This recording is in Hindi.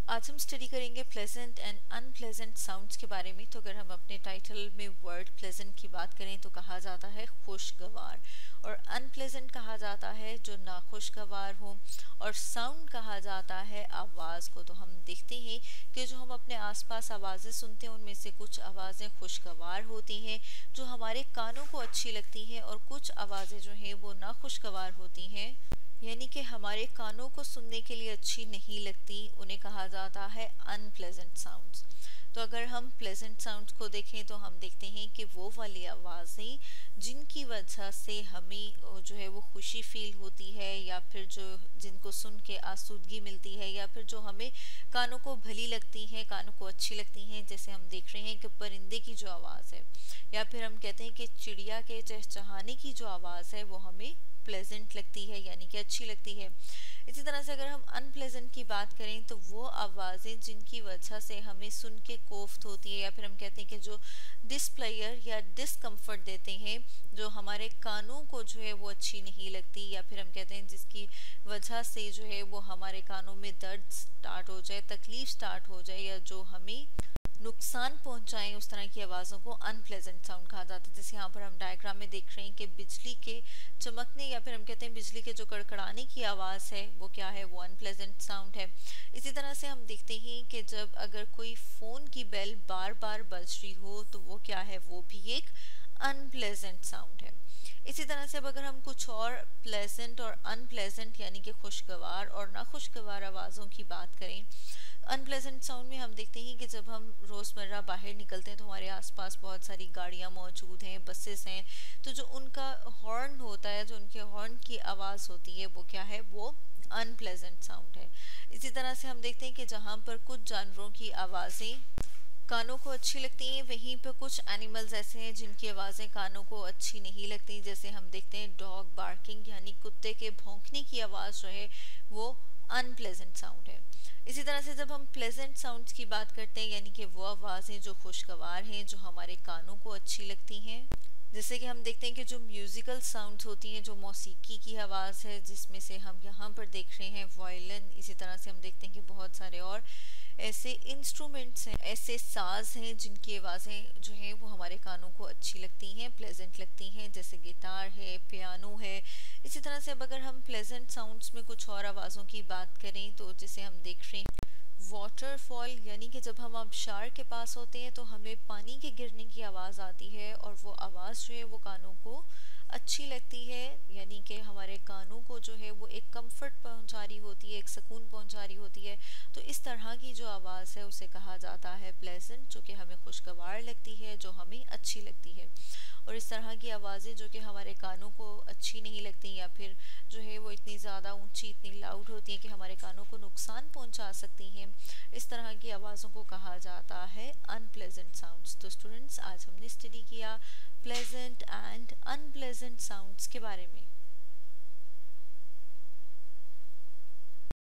आज हम स्टडी करेंगे प्लेजेंट एंड अनप्लेजेंट साउंड्स के बारे में। तो अगर हम अपने टाइटल में वर्ड प्लेजेंट की बात करें तो कहा जाता है खुशगवार, और अनप्लेजेंट कहा जाता है जो नाखुशगवार हो, और साउंड कहा जाता है आवाज़ को। तो हम देखते हैं कि जो हम अपने आसपास आवाज़ें सुनते हैं उनमें से कुछ आवाज़ें खुशगवार होती हैं जो हमारे कानों को अच्छी लगती हैं, और कुछ आवाज़ें जो हैं वो नाखुशगवार होती हैं, यानी कि हमारे कानों को सुनने के लिए अच्छी नहीं लगती। उन्हें कहा जाता है अनप्लेजेंट साउंड्स। तो अगर हम प्लेजेंट साउंड्स को देखें तो हम देखते हैं कि वो वाली आवाज़ें जिनकी वजह से हमें जो है वो खुशी फील होती है, या फिर जो जिनको सुन के आसूदगी मिलती है, या फिर जो हमें कानों को भली लगती हैं, कानों को अच्छी लगती हैं। जैसे हम देख रहे हैं कि परिंदे की जो आवाज़ है, या फिर हम कहते हैं कि चिड़िया के चहचहाने की जो आवाज़ है वो हमें प्लेजेंट लगती है, यानी कि अच्छी लगती है। इसी तरह से अगर हम अनप्लेजेंट की बात करें तो वो आवाज़ें जिनकी वजह से हमें सुन के कोफ्त होती है, या फिर हम कहते हैं कि जो डिसप्लेयर या डिस्कम्फर्ट देते हैं, जो हमारे कानों को जो है वो अच्छी नहीं लगती, या फिर हम कहते हैं जिसकी वजह से जो है वो हमारे कानों में दर्द स्टार्ट हो जाए, तकलीफ स्टार्ट हो जाए, या जो हमें नुकसान पहुंचाएं, उस तरह की आवाज़ों को अनप्लेजेंट साउंड कहा जाता है। जैसे यहाँ पर हम डायग्राम में देख रहे हैं कि बिजली के चमकने, या फिर हम कहते हैं बिजली के जो कड़कड़ाने की आवाज़ है वो क्या है, वो अनप्लेजेंट साउंड है। इसी तरह से हम देखते हैं कि जब अगर कोई फ़ोन की बेल बार बार बज रही हो तो वो क्या है, वो भी एक अनप्लेजेंट साउंड है। इसी तरह से अब अगर हम कुछ और प्लेजेंट और अनप्लेजेंट यानी कि खुशगवार और नाखुशगवार आवाज़ों की बात करें, अनप्लेजेंट साउंड में हम देखते हैं कि जब हम रोज़मर्रा बाहर निकलते हैं तो हमारे आसपास बहुत सारी गाड़ियां मौजूद हैं, बसेस हैं, तो जो उनका हॉर्न होता है, जो उनके हॉर्न की आवाज़ होती है वो क्या है, वो अनप्लेजेंट साउंड है। इसी तरह से हम देखते हैं कि जहाँ पर कुछ जानवरों की आवाज़ें कानों को अच्छी लगती हैं, वहीं पर कुछ एनिमल्स ऐसे हैं जिनकी आवाज़ें कानों को अच्छी नहीं लगती। जैसे हम देखते हैं डॉग बार्किंग यानी कुत्ते के भौंकने की आवाज़ जो है वो अनप्लेजेंट साउंड है। इसी तरह से जब हम प्लेजेंट साउंड्स की बात करते हैं, यानी कि वो आवाज़ें जो खुशगवार हैं, जो हमारे कानों को अच्छी लगती हैं, जैसे कि हम देखते हैं कि जो म्यूज़िकल साउंड्स होती हैं, जो मौसीकी की आवाज़ है, जिसमें से हम यहाँ पर देख रहे हैं वायलिन। इसी तरह से हम देखते हैं कि बहुत सारे और ऐसे इंस्ट्रूमेंट्स हैं, ऐसे साज हैं जिनकी आवाज़ें जो हैं वो हमारे कानों को अच्छी लगती हैं, प्लेजेंट लगती हैं, जैसे गिटार है, पियानो है। इसी तरह से अब अगर हम प्लेजेंट साउंड्स में कुछ और आवाज़ों की बात करें तो जैसे हम देख रहे हैं वाटरफॉल, यानी कि जब हम आबशार के पास होते हैं तो हमें पानी के गिरने की आवाज़ आती है, और वो आवाज़ जो है वो कानों को अच्छी लगती है, यानी कि हमारे कानों को जो है वो एक कंफर्ट पहुंचा रही होती है, एक सुकून पहुंचा रही होती है। तो इस तरह की जो आवाज़ है उसे कहा जाता है प्लेजेंट, जो कि हमें खुशगवार लगती है, जो हमें अच्छी लगती है। और इस तरह की आवाज़ें जो कि हमारे कानों को अच्छी नहीं लगती, या फिर जो है वो इतनी ज़्यादा ऊंची, इतनी लाउड होती हैं कि हमारे कानों को नुकसान पहुंचा सकती हैं, इस तरह की आवाज़ों को कहा जाता है अनप्लेजेंट साउंड्स। तो स्टूडेंट्स, आज हमने स्टडी किया प्लेजेंट एंड अनप्लेजेंट साउंड्स के बारे में।